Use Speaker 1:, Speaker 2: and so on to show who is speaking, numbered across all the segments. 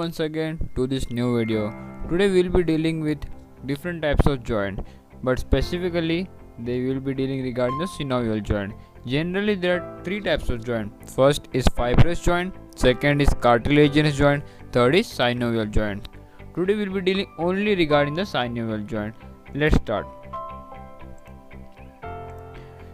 Speaker 1: once again to this new video. Today we'll be dealing with different types of joint, but specifically they will be dealing regarding the synovial joint. Generally there are three types of joint. First is fibrous joint, second is cartilaginous joint, third is synovial joint. Today we'll be dealing only regarding the synovial joint. Let's start.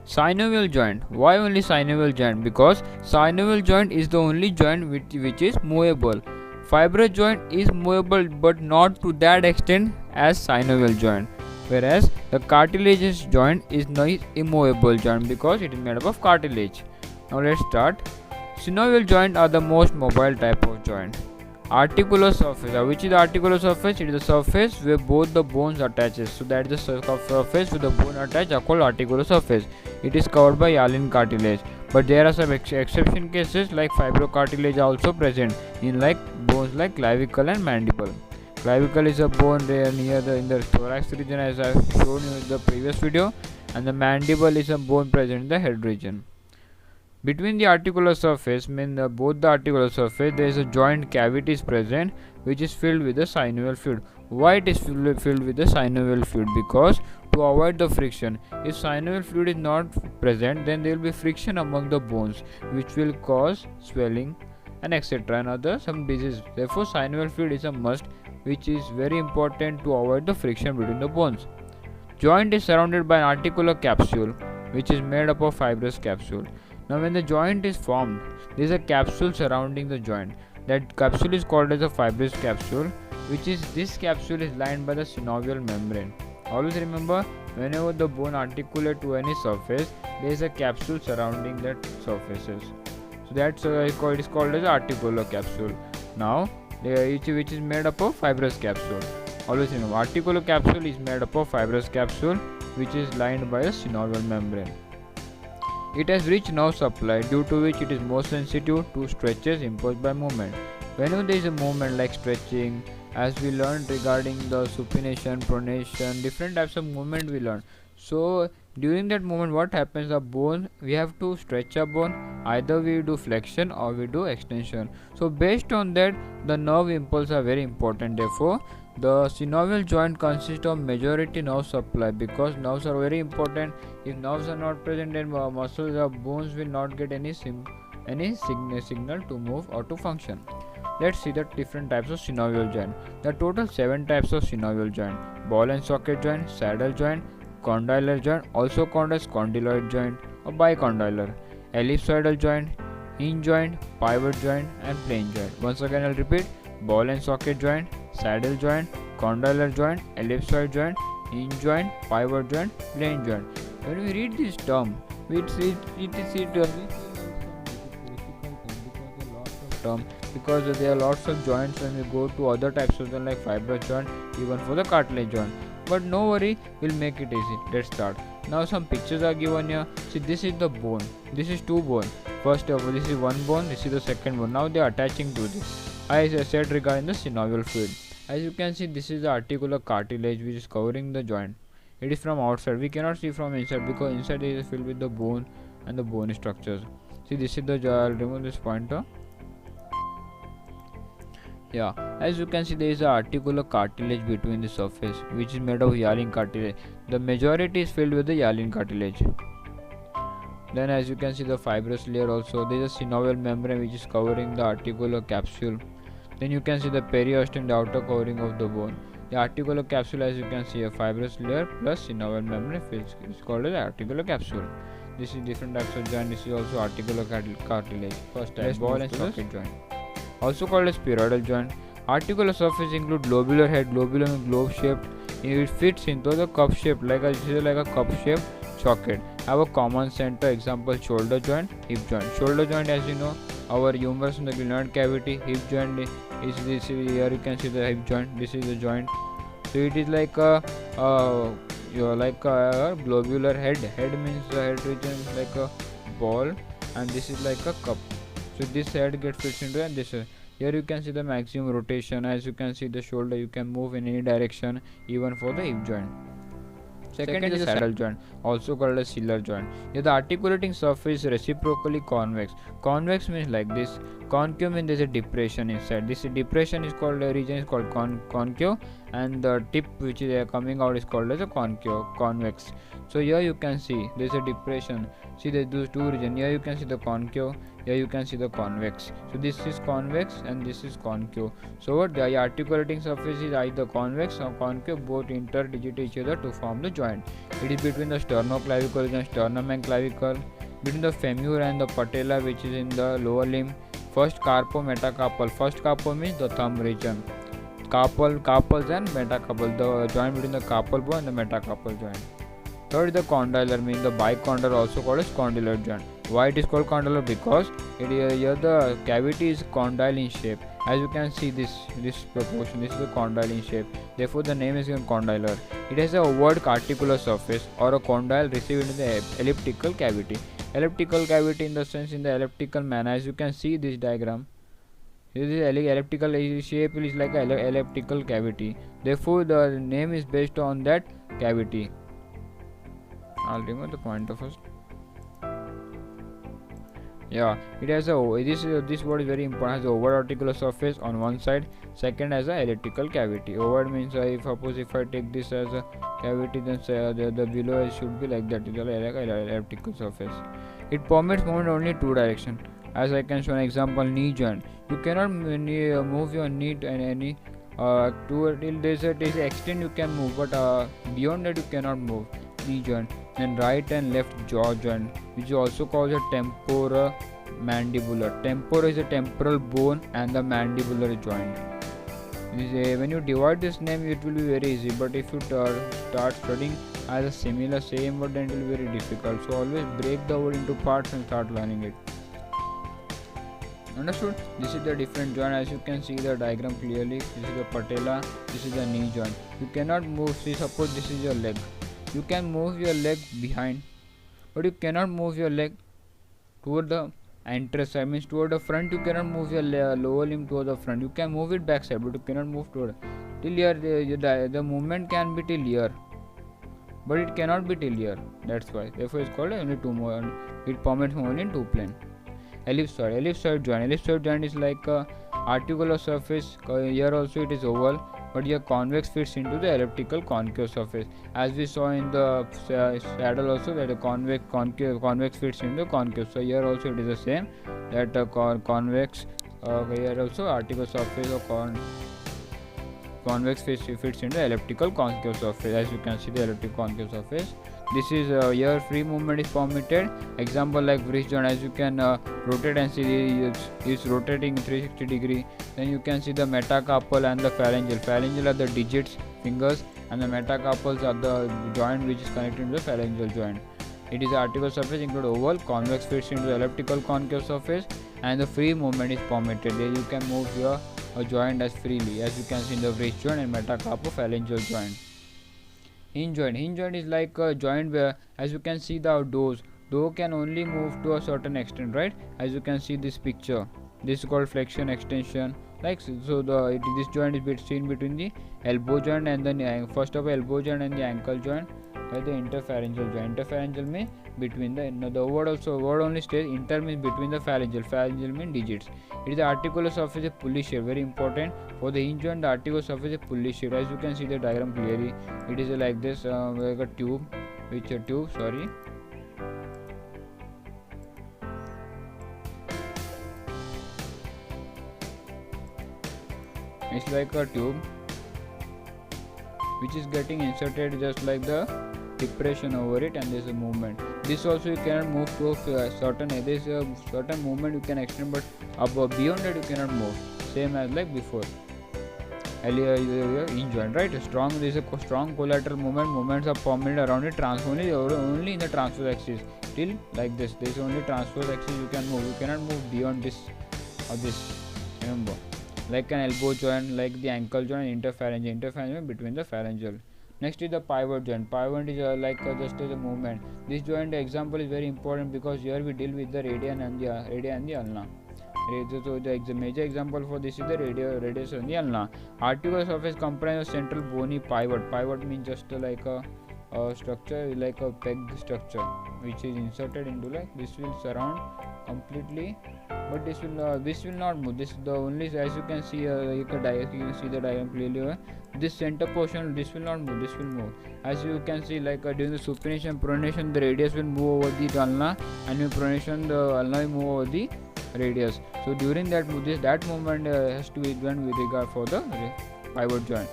Speaker 1: Synovial joint. Why only synovial joint? Because synovial joint is the only joint which is movable. Fibrous joint is movable but not to that extent as synovial joint. Whereas the cartilaginous joint is not immovable joint because it is made up of cartilage. Now let's start. Synovial joint are the most mobile type of joint. Articular surface. Which is the articular surface? It is the surface where both the bones attaches. So that is the surface with the bone attached are called articular surface. It is covered by hyaline cartilage. But there are some exception cases like fibrocartilage are also present in like bones like clavicle and mandible. Clavicle is a bone there near in the thorax region as I have shown you in the previous video, and the mandible is a bone present in the head region. Between the articular surface, both the articular surface, there is a joint cavity is present which is filled with the synovial fluid. Why it is filled with the synovial fluid? Because to avoid the friction, if synovial fluid is not present, then there will be friction among the bones which will cause swelling and etc. and other some diseases. Therefore, synovial fluid is a must, which is very important to avoid the friction between the bones. Joint is surrounded by an articular capsule which is made up of fibrous capsule. Now when the joint is formed, there is a capsule surrounding the joint. That capsule is called as a fibrous capsule, which is this capsule is lined by the synovial membrane. Always remember, whenever the bone articulate to any surface, there is a capsule surrounding that surfaces. So that's it is called as articular capsule. Now which is made up of fibrous capsule. Always remember, articular capsule is made up of fibrous capsule which is lined by a synovial membrane. It has rich nerve supply, due to which it is more sensitive to stretches imposed by movement. Whenever there is a movement like stretching, as we learned regarding the supination, pronation, different types of movement we learned. So during that movement, what happens? The bone, we have to stretch a bone. Either we do flexion or we do extension. So based on that, the nerve impulse are very important. Therefore, the synovial joint consists of majority nerve supply because nerves are very important. If nerves are not present, then muscles or bones will not get any signal to move or to function. Let's see the different types of synovial joint. There are total 7 types of synovial joint: ball and socket joint, saddle joint, condylar joint, also called as condyloid joint or bicondylar, ellipsoidal joint, hinge joint, pivot joint, and plane joint. Once again, I'll repeat: ball and socket joint, saddle joint, condylar joint, ellipsoid joint, hinge joint, pivot joint, plane joint. When we read this term, because there are lots of joints when we go to other types of joint like fibrous joint, even for the cartilage joint. But no worry, we'll make it easy. Let's start. Now some pictures are given here. See, this is the bone. This is two bone. First of all, this is one bone. This is the second bone. Now they are attaching to this. As I said regarding the synovial fluid. As you can see, this is the articular cartilage which is covering the joint. It is from outside. We cannot see from inside because inside it is filled with the bone and the bone structures. See, this is the I'll remove this pointer. Yeah, as you can see, there is a articular cartilage between the surface which is made of hyaline cartilage. The majority is filled with the hyaline cartilage. Then as you can see, the fibrous layer also, there is a synovial membrane which is covering the articular capsule. Then you can see the periosteum, the outer covering of the bone. The articular capsule, as you can see, a fibrous layer plus synovial membrane is called as articular capsule. This is different types of joint. This is also articular cartilage. First type, ball and socket joint, also called as spheroidal joint. Articular surface include globular head, globular and globe shaped. It fits into the cup shape like a cup shaped socket. Have a common center. Example: shoulder joint, hip joint. Shoulder joint, as you know, our humerus in the glenoid cavity. Hip joint is this. Here you can see the hip joint. This is the joint. So it is like a globular head. Head means the head region is like a ball, and this is like a cup. So this head gets fits into and this. Here you can see the maximum rotation. As you can see the shoulder, you can move in any direction, even for the hip joint. Second is the saddle joint, also called as Schiller joint. Here the articulating surface is reciprocally convex. Convex means like this. Concave means there is a depression inside. This depression is called, a region is called concave, and the tip which is coming out is called as a convex. So here you can see there is a depression. See those two regions. Here you can see the concave. Here you can see the convex. So this is convex and this is concave. So what the articulating surface is either convex or concave, both interdigit each other to form the joint. It is between the sternoclavicle and sternum and clavicle, between the femur and the patella, which is in the lower limb. First carpo, metacarpal. First carpo means the thumb region. Carpals and metacarpal, the joint between the carpal bone and the metacarpal joint. Third is the condylar, means the bicondylar, also called as condylar joint. Why it is called condylar? Because here the cavity is condyle in shape. As you can see this proportion, this is the condyle in shape. Therefore the name is given condylar. It has a overt articular surface or a condyle received in the elliptical cavity. Elliptical cavity in the sense in the elliptical manner. As you can see this diagram, this elliptical shape is like an elliptical cavity. Therefore the name is based on that cavity. I'll remove the pointer first. Yeah, it has a this word is very important. Has a overt articular surface on one side. Second has a elliptical cavity. Overt means if I take this as a cavity, then the below should be like that. It is like elliptical surface. It permits movement only two direction. As I can show an example, knee joint. You cannot move your knee in any till there's a extent you can move, but beyond that you cannot move. Knee joint. Then right and left jaw joint, which is also called a temporomandibular. Tempora is a temporal bone and the mandibular joint. When you divide this name, it will be very easy, but if you start studying as a similar same word, then it will be very difficult. So always break the word into parts and start learning it. Understood? This is the different joint. As you can see the diagram clearly, this is the patella, this is the knee joint. You cannot move. See, suppose this is your leg. You can move your leg behind, but you cannot move your leg toward the anterosside, means toward the front. You cannot move your lower limb toward the front. You can move it backside, but you cannot move toward till here. The movement can be till here, but it cannot be till here. That's why. Therefore, it's called only two more. It permits only in two plane. Ellipsoid joint. Ellipsoid joint is like a articular surface. Here also it is oval, but here convex fits into the elliptical concave surface. As we saw in the saddle also, that the convex fits into concave. So here also it is the same, that convex here also articular surface or convex fits into elliptical concave surface. As you can see the elliptical concave surface. This is here free movement is permitted. Example like wrist joint. As you can rotate and see it's rotating 360 degree. Then you can see the metacarpal and the phalangeal. Phalangeal are the digits, fingers, and the metacarpals are the joint which is connected to the phalangeal joint. It is articular surface include oval, convex fits into the elliptical concave surface, and the free movement is permitted. There you can move your joint as freely, as you can see in the wrist joint and metacarpophalangeal joint. Hinge joint is like a joint where, as you can see, the toe can only move to a certain extent, right? As you can see this picture, this is called flexion extension, like so. This joint is seen between the elbow joint and the first of elbow joint and the ankle joint, by the interphalangeal joint. Interphalangeal means between the word only stays inter means between the phalangeal means digits. It is the articular surface is pulley shape, very important. For the hinge joint, the articular surface is pulley shape. As you can see the diagram clearly, it is like this, like a tube, sorry. It's like a tube which is getting inserted just like the depression over it, and there is a movement. This also you cannot move to a certain, there is a certain movement you can extend, but beyond that you cannot move, same as like before. Hinge joint, right? There is a strong collateral moments are permanent around it, only in the transverse axis, till like this. There is only transverse axis you can move, you cannot move beyond this or this, remember. Like an elbow joint, like the ankle joint, interphalangeal between the phalangeal. Next is the pivot joint. Pivot is just as a movement. This joint example is very important because here we deal with the radius and the ulna. So the major example for this is the radius and the ulna. Articular surface comprises central bony pivot. Pivot means just like a structure like a peg structure which is inserted into, like this will surround completely, but this will not move. This is the only, as you can see, you can see the diagram clearly. This center portion, this will not move, this will move. As you can see, like during the supination and pronation, the radius will move over the ulna, and in pronation the ulna will move over the radius. So during that movement has to be done with regard for the pivot joint,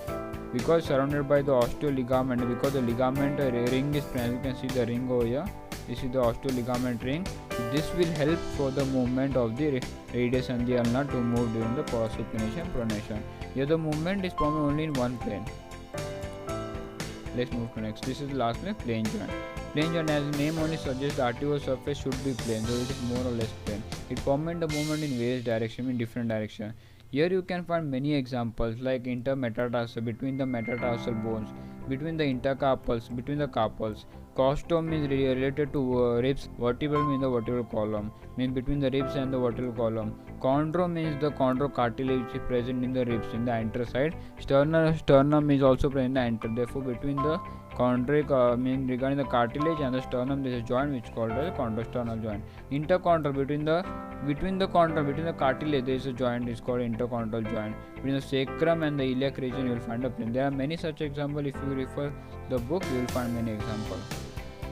Speaker 1: because surrounded by the osteoligament, because the ligament ring is present. You can see the ring over here. This is the osteoligament ring. This will help for the movement of the radius and the ulna to move during the supination pronation. Here the movement is performed only in one plane. Let's move to next. This is the last plane, plane joint. Plane joint, as the name only suggests, the articular surface should be plane, so it is more or less plane. It permits the movement in various directions, in different directions. Here you can find many examples like intermetatarsal, between the metatarsal bones, between the intercarpals, between the carpals. Costum is related to ribs. Vertebral means the vertebral column, means between the ribs and the vertebral column. Chondro means the chondrocartilage which is present in the ribs in the anterior side. Sternum is also present in the anterior. Therefore, between the chondric means regarding the cartilage and the sternum, there is a joint which is called as chondrosternal joint. Interchondral, between the cartilage there is a joint, is called interchondral joint. Between the sacrum and the iliac region you will find a plane. There are many such examples. If you refer the book, you will find many examples.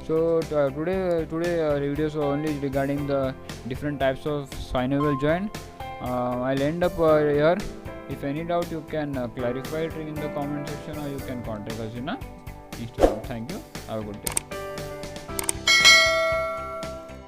Speaker 1: So today videos are only regarding the different types of synovial joint. I'll end up here. If any doubt, you can clarify it in the comment section, or you can contact us in Instagram. Thank you. Have a good day.